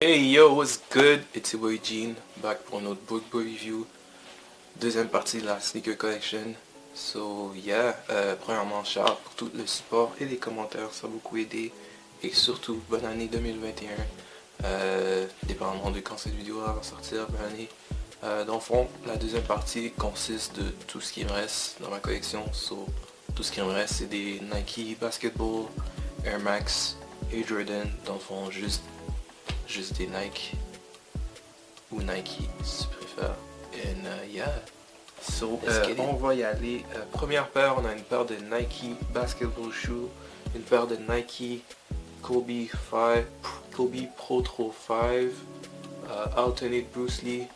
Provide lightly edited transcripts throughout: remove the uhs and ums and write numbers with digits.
Hey yo, what's good? It's your boy Gene, back pour notre book review, deuxième partie de la Sneaker Collection. So yeah, premièrement, shout out pour tout le support et les commentaires, ça a beaucoup aidé. Et surtout, bonne année 2021. Dépendamment de quand cette vidéo va sortir, bonne année. Dans le fond, la deuxième partie consiste de tout ce qui me reste dans ma collection. So, tout ce qui me reste, c'est des Nike Basketball, Air Max et Jordan. Dans le fond, juste des Nike ou Nike si tu préfères. And yeah, so on va y aller. Première paire, on a une paire de Nike Basketball Shoe, une paire de Nike Kobe Pro 5 Alternate Bruce Lee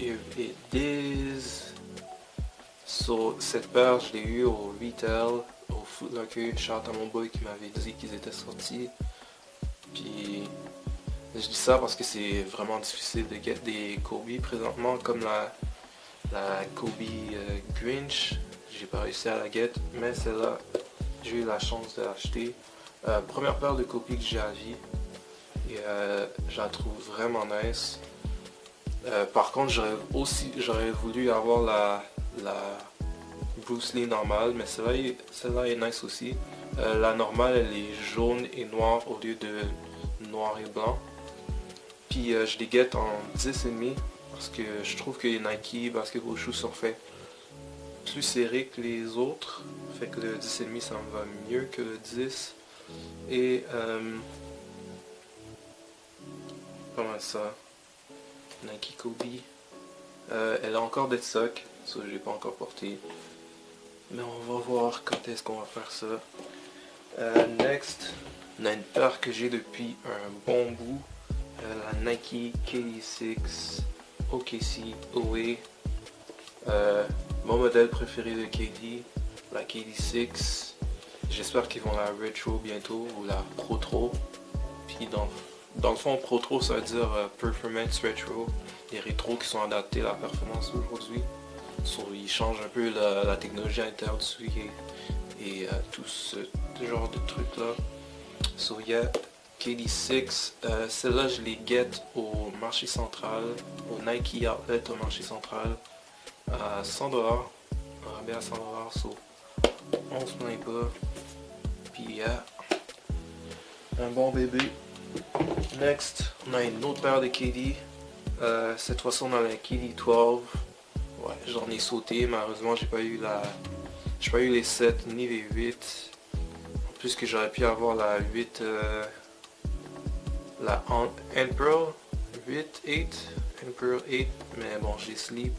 et this. So cette paire, je l'ai eu au retail, au Foot Locker. Shout à mon boy qui m'avait dit qu'ils étaient sortis. Puis je dis ça parce que c'est vraiment difficile de get des Kobe présentement, comme la Kobe Grinch. J'ai pas réussi à la get, mais celle-là, j'ai eu la chance de l'acheter. Première paire de Kobe que j'ai à vie. Et je la trouve vraiment nice. Par contre, j'aurais voulu avoir la Bruce Lee normale, mais celle-là est nice aussi. La normale, elle est jaune et noire au lieu de noir et blanc. Puis je les get en 10,5 parce que je trouve que les Nike Basketball Shoes sont faits plus serrés que les autres. Fait que le 10,5 ça me va mieux que le 10. Et pas mal ça. Nike Kobe. Elle a encore des socks, ça je l'ai pas encore porté. Mais on va voir quand est-ce qu'on va faire ça. Next, on a une paire que j'ai depuis un bon bout. La Nike KD6 OKC Away. Mon modèle préféré de KD, la KD6. J'espère qu'ils vont la Retro bientôt ou la Pro Tro. Puis dans le fond, Pro Tro ça veut dire Performance Retro. Les rétros qui sont adaptés à la performance aujourd'hui. So, ils changent un peu la technologie interne dessus et tout ce genre de trucs là. So yeah, KD6, celle-là je les get au marché central, au Nike Outlet au marché central, à 100$, un rabais à 100$, so on se plaint pas. Puis yeah, un bon bébé. Next, on a une autre paire de KD, cette fois-ci on a la KD12. Ouais, j'en ai sauté, malheureusement j'ai pas eu les 7 ni les 8. En plus que j'aurais pu avoir la 8, la Emperor 8, Emperor 8, mais bon j'ai sleep.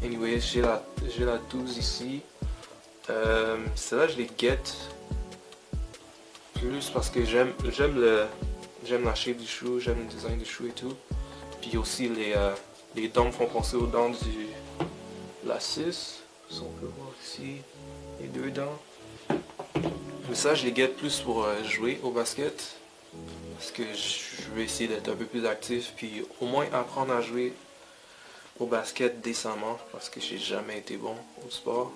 Anyway, j'ai la 12 ici. Celle-là je les get plus parce que j'aime la shape du shoe, j'aime le design du shoe et tout. Puis aussi les dents me font penser aux dents la 6, si on peut voir ici, les deux dents. Mais ça je les get plus pour jouer au basket. Parce que je vais essayer d'être un peu plus actif, puis au moins apprendre à jouer au basket décemment, parce que j'ai jamais été bon au sport.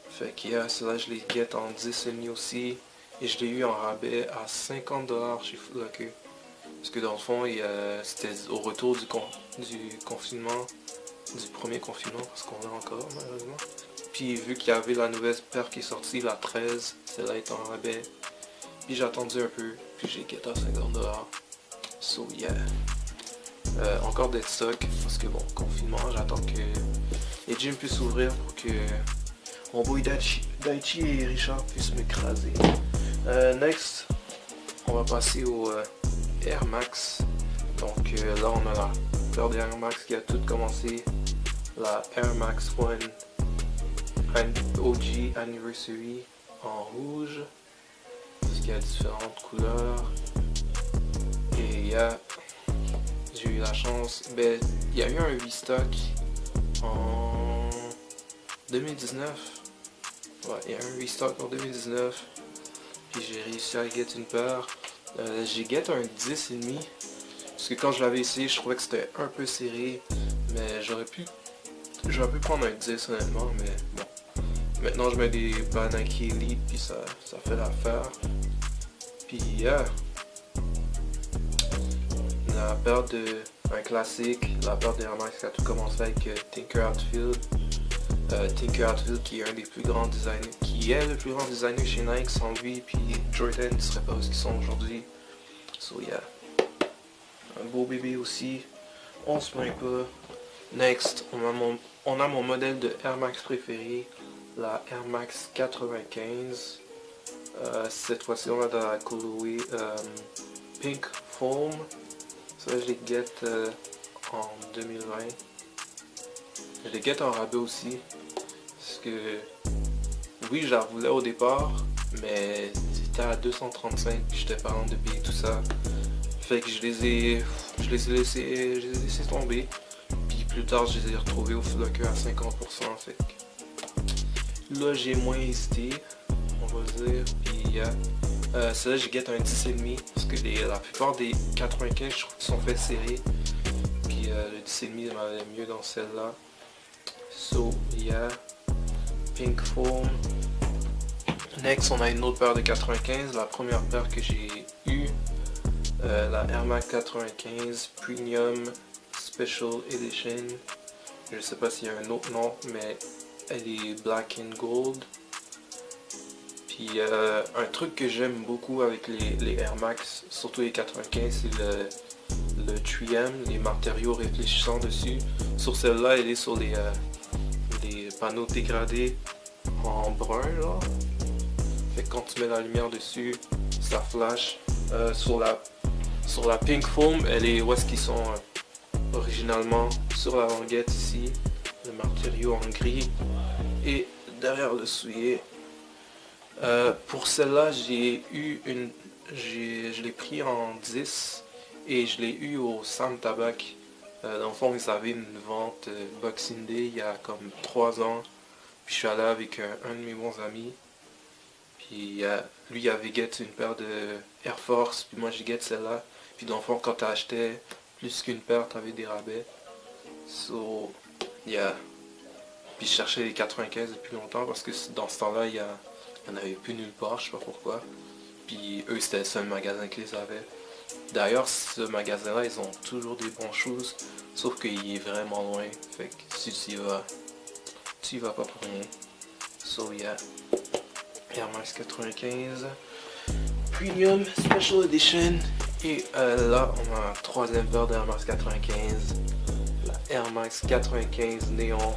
Fait que yeah, celle-là je les get en 10,5 aussi, et je l'ai eu en rabais à 50$ chez Foot Locker. Parce que dans le fond, c'était au retour du confinement, du premier confinement, parce qu'on l'a encore malheureusement. Puis vu qu'il y avait la nouvelle paire qui est sortie, la 13, celle-là est en rabais. Puis j'ai attendu un peu, puis j'ai get à 50$. So yeah. Encore des stocks, parce que bon, confinement, j'attends que les gyms puissent s'ouvrir pour que mon boy Daichi et Richard puissent m'écraser. Next, on va passer au Air Max. Donc là on a la paire de Air Max qui a tout commencé. La Air Max One OG Anniversary en rouge. Parce qu'il y a différentes couleurs. Et j'ai eu la chance. Ben, il y a eu un restock en 2019. Ouais, il y a un restock en 2019. Puis j'ai réussi à get une paire. J'ai get un 10,5. Parce que quand je l'avais essayé, je trouvais que c'était un peu serré. Mais j'aurais pu prendre un 10 honnêtement. Mais bon. Maintenant je mets des Nike Elite. Puis ça fait l'affaire. Puis ma paire de... un classique, la paire de Air Max qui a tout commencé avec Tinker Hatfield. Tinker Hatfield qui est un des plus grands designers, qui est le plus grand designer chez Nike. Sans lui, puis Jordan ne serait pas où ils sont aujourd'hui. So yeah. Un beau bébé aussi. On se plaint pas. Next, on a mon modèle de Air Max préféré, la Air Max 95. Cette fois-ci, on a de la colorway Pink Foam. Ça, je les get en 2020. Je les get en rabais aussi. Parce que, oui, je la voulais au départ, mais c'était à 235 puis j'étais pas en de payer tout ça. Fait que je les ai laissés tomber. Puis plus tard, je les ai retrouvés au Foot Locker à 50%. Fait que là, j'ai moins hésité, on va dire. Puis celle-là, j'ai get un 10,5 parce que la plupart des 95, je trouve qu'ils sont faits serrés. Puis le 10,5 m'allait mieux dans celle-là. So, yeah. Pink Foam. Next, on a une autre paire de 95. La première paire que j'ai eue, la Air Max 95 Premium Special Edition. Je sais pas s'il y a un autre nom, mais elle est black and gold. Puis un truc que j'aime beaucoup avec les Air Max, surtout les 95, c'est le 3M, les matériaux réfléchissants dessus. Sur celle-là, elle est sur les panneaux dégradés en brun là. Fait que quand tu mets la lumière dessus, ça flash. Sur la Pink Foam, elle est où est-ce qu'ils sont originalement sur la languette ici, le matériau en gris et derrière le soulier. Pour celle-là, je l'ai pris en 10 et je l'ai eu au Sam Tabac. Dans le fond, ils avaient une vente Boxing Day il y a comme 3 ans. Puis je suis allé avec un de mes bons amis. Puis lui, il avait get une paire de Air Force, puis moi j'ai get celle-là. Puis dans le fond, quand tu achetais plus qu'une paire, tu avais des rabais. So, yeah. Puis je cherchais les 95 depuis longtemps parce que dans ce temps-là, il y en avait plus nulle part, je sais pas pourquoi. Puis eux, c'était le seul magasin qui les avait. D'ailleurs, ce magasin-là, ils ont toujours des bonnes choses, sauf qu'il est vraiment loin. Fait que si tu y vas pas pour rien. So yeah. Air Max 95 Premium Special Edition. Et là, on a un troisième paire de Air Max 95. La Air Max 95 Néon.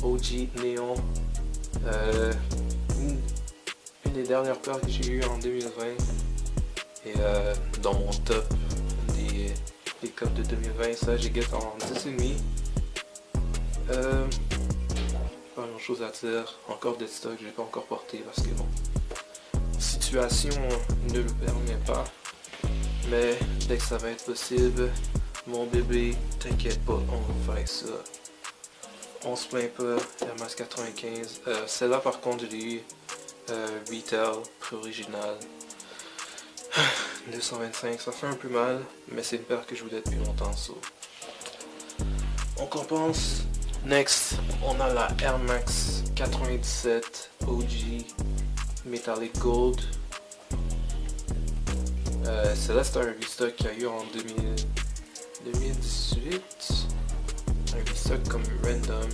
OG Néon. Une des dernières paires que j'ai eues en 2020. Et dans mon top des cups de 2020, ça j'ai get en 10,5. Pas grand chose à dire. Encore des stocks, je l'ai pas encore porté parce que bon, situation ne le permet pas. Mais dès que ça va être possible, mon bébé, t'inquiète pas, on va faire ça. On se plaint pas, Air Max 95. Celle-là par contre, je l'ai eu retail, prix original. 225, ça fait un peu mal, mais c'est une paire que je voulais depuis longtemps. So. On compense. Next, on a la Air Max 97 OG Metallic Gold. Celle-là, c'est un restock qu'il y a eu en 2018. Un restock comme random.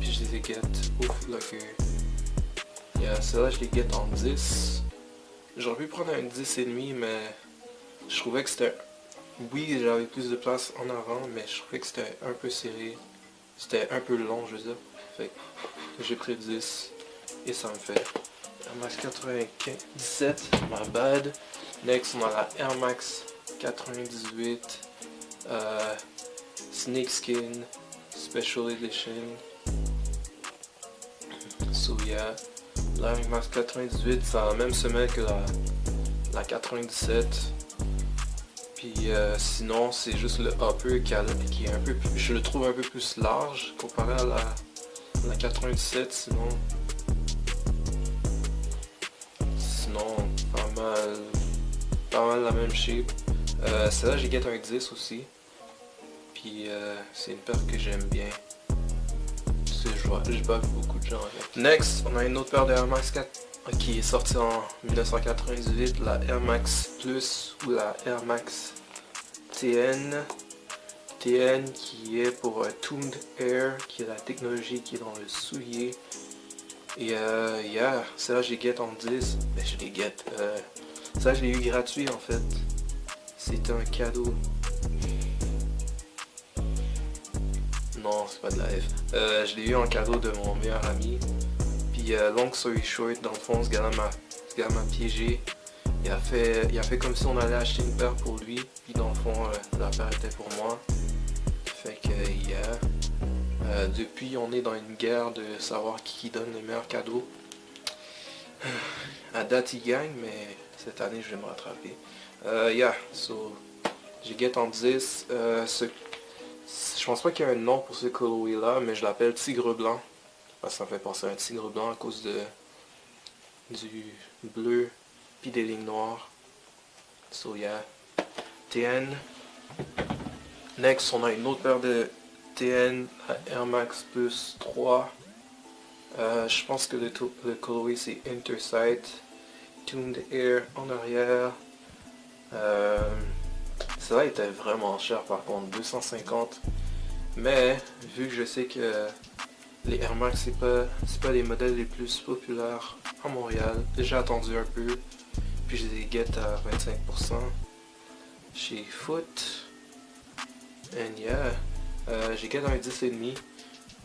Puis je les ai get au Foot Locker. Celle-là, je les get en 10. J'aurais pu prendre un 10,5, mais je trouvais que c'était... Oui, j'avais plus de place en avant, mais je trouvais que c'était un peu serré. C'était un peu long, je veux dire. Fait que j'ai pris 10 et ça me fait Air Max 97, my bad. Next, on a la Air Max 98 Snakeskin Special Edition. So yeah. La Air Max 98, ça a la même semelle que la 97. Puis sinon, c'est juste le upper qui est un peu plus, je le trouve un peu plus large comparé à la 97. Sinon, pas mal la même shape. Celle-là, j'ai get un 10 aussi. Puis c'est une paire que j'aime bien. Je bave beaucoup de gens avec. Next, on a une autre paire de Air Max 4 qui est sortie en 1998, la Air Max Plus ou la Air Max TN qui est pour Tuned Air, qui est la technologie qui est dans le soulier. Et yeah, ça j'ai get en 10. Ben je l'ai get. Ça je l'ai eu gratuit en fait. C'était un cadeau. Non, c'est pas de la F. Je l'ai eu en cadeau de mon meilleur ami. Puis long story short, dans le fond, ce gars-là m'a piégé. Il a fait comme si on allait acheter une paire pour lui. Puis dans le fond, la paire était pour moi. Fait que yeah. Depuis, on est dans une guerre de savoir qui donne les meilleurs cadeaux. À date, il gagne, mais cette année, je vais me rattraper. Yeah, so, j'ai get en 10. Je pense pas qu'il y a un nom pour ce colorway là, mais je l'appelle tigre blanc. Parce que ça me fait penser à un tigre blanc à cause du bleu puis des lignes noires. So yeah. TN. Next, on a une autre paire de TN Air Max Plus 3. Je pense que le colorway c'est Intersight. Tuned Air en arrière. Ça était vraiment cher par contre, 250. Mais vu que je sais que les Air Max c'est pas les modèles les plus populaires à Montréal, j'ai attendu un peu. Puis je les get à 25% chez Foot. And yeah, j'ai get un 10,5.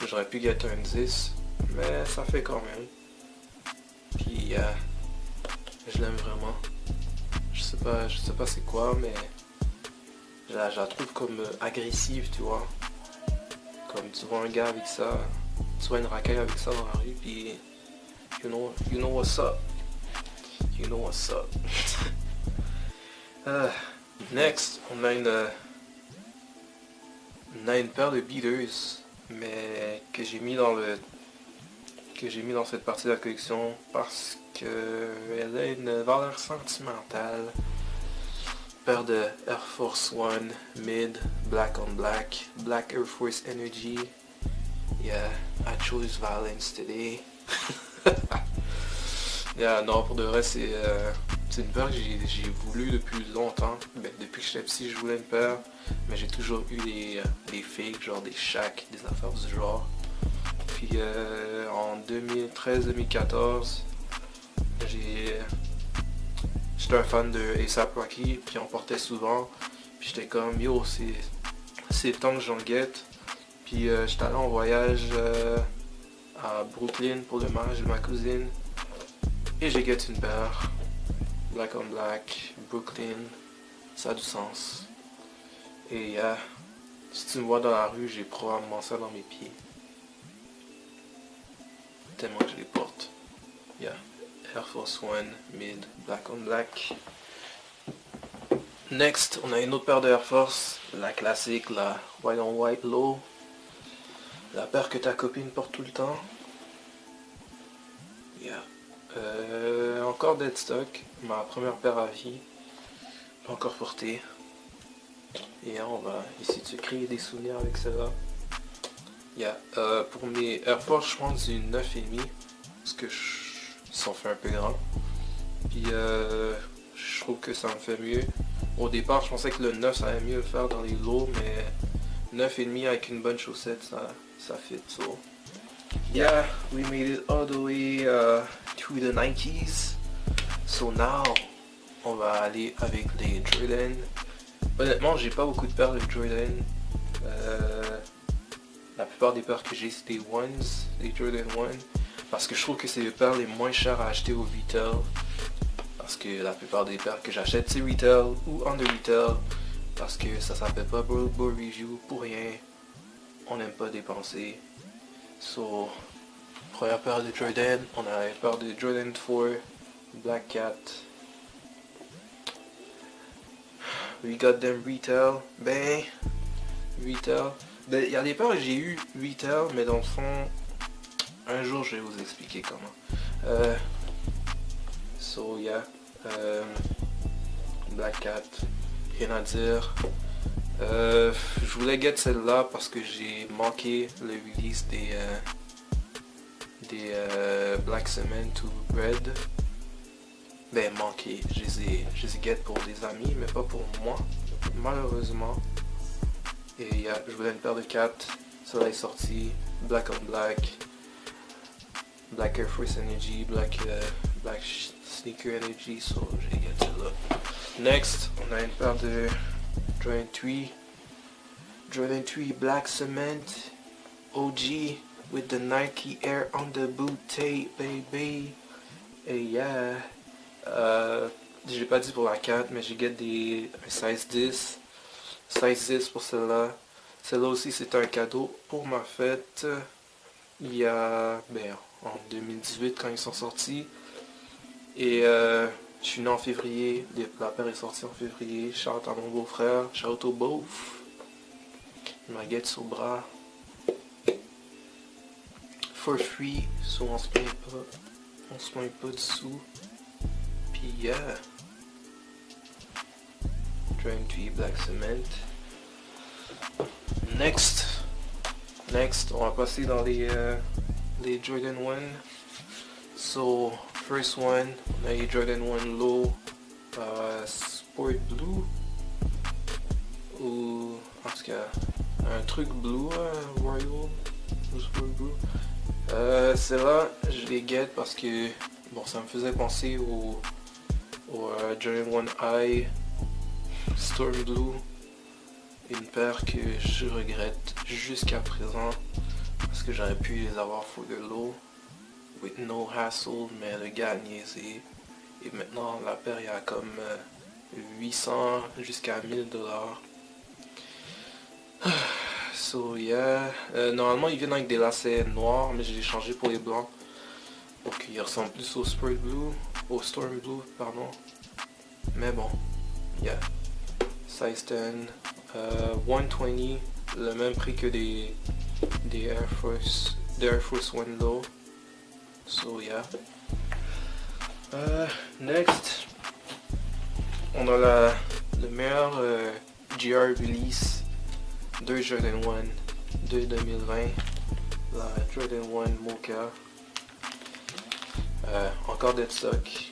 J'aurais pu get un 10, mais ça fait quand même. Puis yeah, je l'aime vraiment. Je sais pas c'est quoi, mais je la trouve comme agressive, tu vois. Comme tu vois un gars avec ça, tu vois une racaille avec ça dans la rue, puis you know what's up. You know what's up. Next, on a une paire de beaters, mais que j'ai mis dans cette partie de la collection parce que elle a une valeur sentimentale. Paire de Air Force One Mid Black on Black, Black Air Force Energy. Yeah, I chose violence today. Yeah, non, pour de vrai, c'est une paire que j'ai voulu depuis longtemps. Ben, depuis que j'étais petit, je voulais une paire. Mais j'ai toujours eu des fakes, genre des Shaq, des affaires du genre. Puis en 2013-2014, j'étais un fan de A$AP Rocky, puis on portait souvent. Puis j'étais comme, yo, c'est le temps que j'en guette. Puis j'étais allé en voyage à Brooklyn pour le mariage de ma cousine. Et j'ai get une paire. Black on Black, Brooklyn. Ça a du sens. Et si tu me vois dans la rue, j'ai probablement ça dans mes pieds. Tellement que je les porte. Yeah. Air Force One, Mid, Black on Black. Next, on a une autre paire de Air Force. La classique, la White on White Low. La paire que ta copine porte tout le temps. Yeah. Encore dead stock. Ma première paire à vie. Pas encore portée. Et on va essayer de se créer des souvenirs avec celle-là. Yeah. Pour mes Air Force, je pense du 9,5. Parce que ils sont fait un peu grands. Puis je trouve que ça me fait mieux. Au départ, je pensais que le 9 ça allait mieux le faire dans les lows, mais 9,5 avec une bonne chaussette, ça fit. So yeah, we made it all the way to the 90s. So now, on va aller avec les Jordan. Honnêtement, j'ai pas beaucoup de paires de Jordan. La plupart des paires que j'ai, c'est des Ones, des Jordan 1. Parce que je trouve que c'est les paires les moins chères à acheter au retail. Parce que la plupart des paires que j'achète, c'est retail ou under retail. Parce que ça s'appelle pas Broke Boy Review pour rien. On n'aime pas dépenser. So, première paire de Jordan, on a la paire de Jordan 4, Black Cat. We got them retail. Ben, retail. Ben, il y a des paires que j'ai eu retail, mais dans le fond, un jour je vais vous expliquer comment. So yeah, Black Cat, rien à dire. Je voulais get celle-là parce que j'ai manqué le release des Black Cement ou Red. Ben manqué, je les ai get pour des amis mais pas pour moi. malheureusement. Et je voulais une paire de 4. Celle-là est sortie. Black on Black. Black Air Force Energy. Black Sneaker Energy. So j'ai gagné celle-là. Next, on a une paire de Jordan 3. Jordan 3 Black Cement. OG. With the Nike Air on the boot tape, baby. Et yeah. J'ai pas dit pour la 4, mais j'ai get un size 10. Size 10 pour celle-là. Celle-là aussi, c'était un cadeau pour ma fête. Il y a, en 2018 quand ils sont sortis. Et je suis né en février. La paire est sortie en février. Shout à mon beau-frère. Shout au beauf. Il m'a get sur le bras. For free. So on se plaint pas. On se plaint pas du sous. Puis yeah. Jordan 3 Black Cement. Next, on va passer dans les Jordan 1. So, first one, on a les Jordan 1 Low Sport Blue. Ou, en tout cas, un truc blue, Royal ou Sport Blue. Celle-là, je les get parce que, bon, ça me faisait penser au Jordan 1 High Storm Blue. Une paire que je regrette jusqu'à présent parce que j'aurais pu les avoir for the low with no hassle, mais le gars a niaisé et maintenant la paire il y a comme 800 jusqu'à 1000$. So yeah, normalement ils viennent avec des lacets noirs mais je les changé pour les blancs pour qu'ils ressemblent plus au Sport Blue, au Storm Blue pardon, mais bon, yeah. Size 10, 120, le même prix que des Air Force One Low. So yeah. Next, on a le meilleur GR release de Jordan 1 de 2020, la Jordan 1 Mocha. Encore dead stock.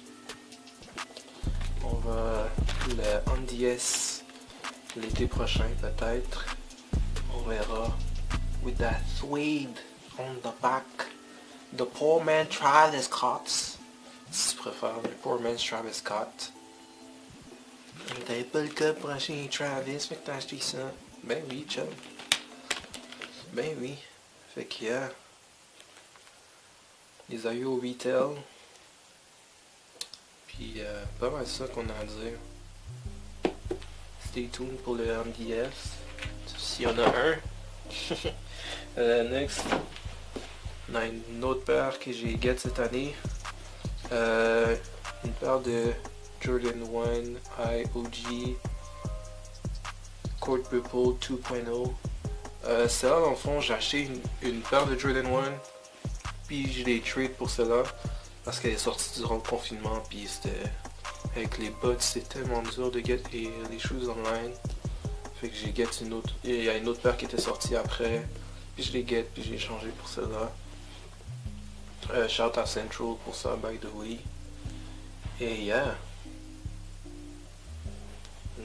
On va le NDS l'été prochain peut-être. On verra. With that suede on the back. The poor man Travis Scott. Si tu préfères, le poor man's Travis Scott. T'avais pas le cas pour acheter Travis, mais que t'as acheté ça. Ben oui, chum. Ben oui. Fait que yeah. Les a eu au retail. Puis pas mal ça qu'on a à dire. Stay tuned pour le MDS, s'il y en a un. Next, on a une autre paire que j'ai get cette année. Une paire de Jordan 1 High OG Court Ripple 2.0. Celle-là, dans le fond, j'ai acheté une paire de Jordan 1, puis je l'ai trade pour celle-là, parce qu'elle est sortie durant le confinement, puis c'était... Avec les bots, c'est tellement dur de get les shoes online. Fait que j'ai get une autre. Il y a une autre paire qui était sortie après. Puis je les get, puis j'ai changé pour celle-là. Shout à Central pour ça, by the way. Et yeah.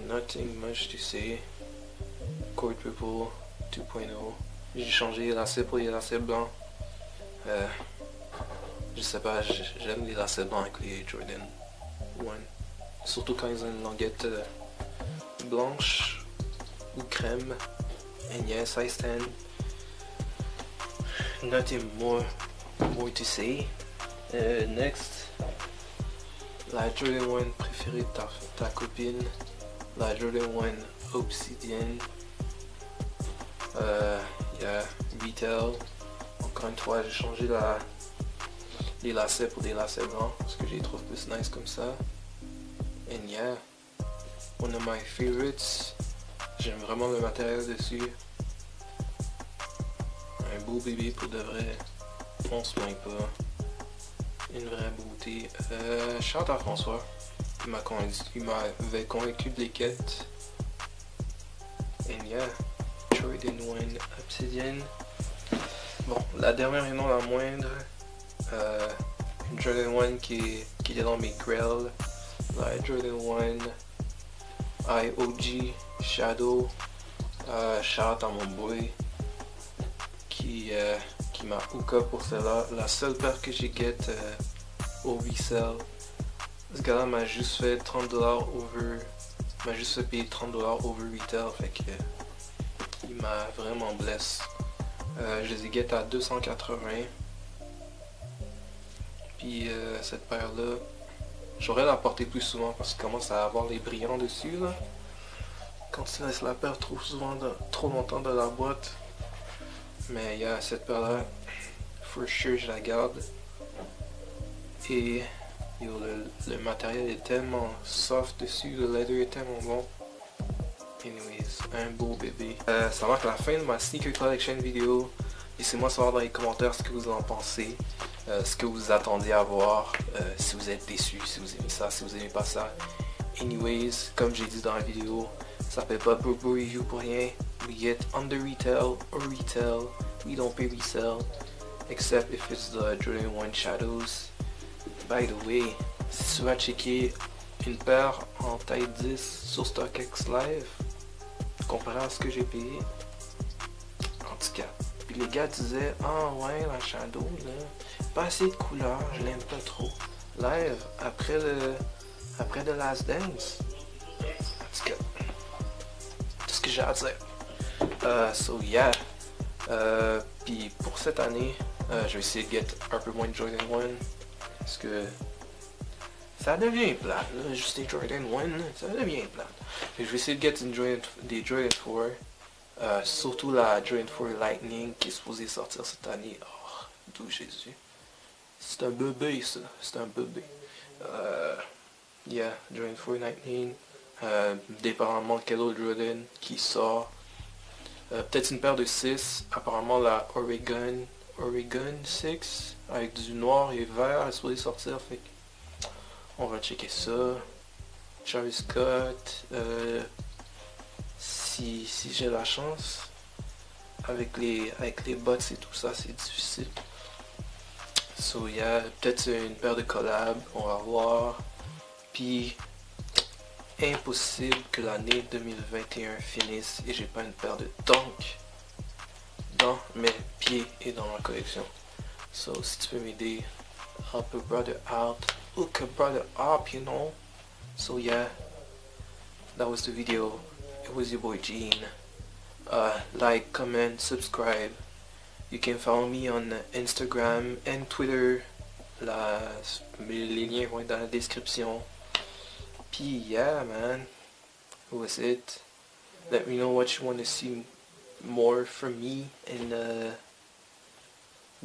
Nothing much to say. Court Ripple 2.0. J'ai changé les lacets pour les lacets blancs. Je sais pas, j'aime les lacets blancs avec les Jordan 1. Surtout quand ils ont une languette blanche ou crème. And yeah, size 10. Nothing more to say. Next, la Jordan 1 préférée de ta copine. La Jordan 1 Obsidian. Yeah, retail. Encore une fois, j'ai changé les lacets pour des lacets blancs parce que je les trouve plus nice comme ça. And yeah, one of my favorites. J'aime vraiment le matériel dessus. Un beau bébé pour de vrai. On se plaint pas. Une vraie beauté. Shout à François. Il m'avait convaincu de les quêtes. And yeah, Jordan 1 Obsidian. Bon, la dernière et non la moindre. Une Jordan 1 qui est dans mes grails. La Jordan IOG Shadow. Shout out à mon boy qui m'a hook up pour celle-là. La seule paire que j'ai get au resell. Ce gars-là m'a juste fait 30$ over. M'a juste fait payer 30$ over retail. Fait que il m'a vraiment blessé. Je les ai get à 280. Puis cette paire-là, j'aurais la porter plus souvent parce qu'il commence à avoir les brillants dessus là. Quand tu laisses la paire trop longtemps dans la boîte. Mais cette paire-là, for sure je la garde. Et yo, le matériel est tellement soft dessus, le leather est tellement bon. Anyways, un beau bébé. Ça marque la fin de ma sneaker collection vidéo. Laissez-moi savoir dans les commentaires ce que vous en pensez. Ce que vous attendiez à voir. Si vous êtes déçus, si vous aimez ça, si vous aimez pas ça. Anyways, comme j'ai dit dans la vidéo, ça s'appelle pas Bobo Review pour rien. We get under retail or retail. We don't pay resell. Except if it's the Jordan 1 Shadows. By the way, si tu vas checker une paire en taille 10 sur StockX Live, comparé à ce que j'ai payé, en tout cas. Puis les gars disaient, ah ouais, la Shadow, là, pas assez de couleurs, je l'aime pas trop. Live, après The Last Dance, en tout cas, tout ce que j'ai à dire. So yeah, puis pour cette année, je vais essayer de get un peu moins de Jordan 1, parce que ça devient plate, là, juste des Jordan 1, ça devient plate. Et je vais essayer de get des Jordan 4, surtout la Jordan 4 Lightning qui est supposée sortir cette année. Oh, d'où Jésus. C'est un bébé ça, c'est un bébé. Yeah, Jordan 4 Lightning. Dépendamment quel autre Jordan qui sort. Peut-être une paire de 6, apparemment la Oregon 6 avec du noir et vert, elle est supposée sortir, fait que on va checker ça. Travis Scott, si j'ai la chance, avec les bots et tout ça, c'est difficile. So yeah, peut-être une paire de collabs, on va voir. Puis impossible que l'année 2021 finisse et j'ai pas une paire de Dunk dans mes pieds et dans ma collection. So si tu peux m'aider, help a brother out, hook a brother up, you know. So yeah, that was the video. It was your boy Gene. Like, comment, subscribe. You can follow me on Instagram and Twitter. Les liens vont être dans la description. Puis yeah, man, that was it. Let me know what you want to see more from me, and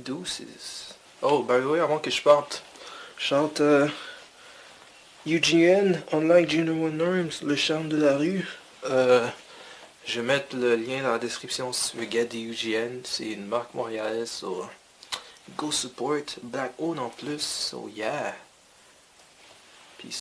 deuces. Oh, by the way, avant que je parte, chante UGN, Unlike Junior One Norms, le charme de la rue. Je vais mettre le lien dans la description si tu veux get des UGN. C'est une marque montréalaise, so go support, Black Owned en plus, so yeah.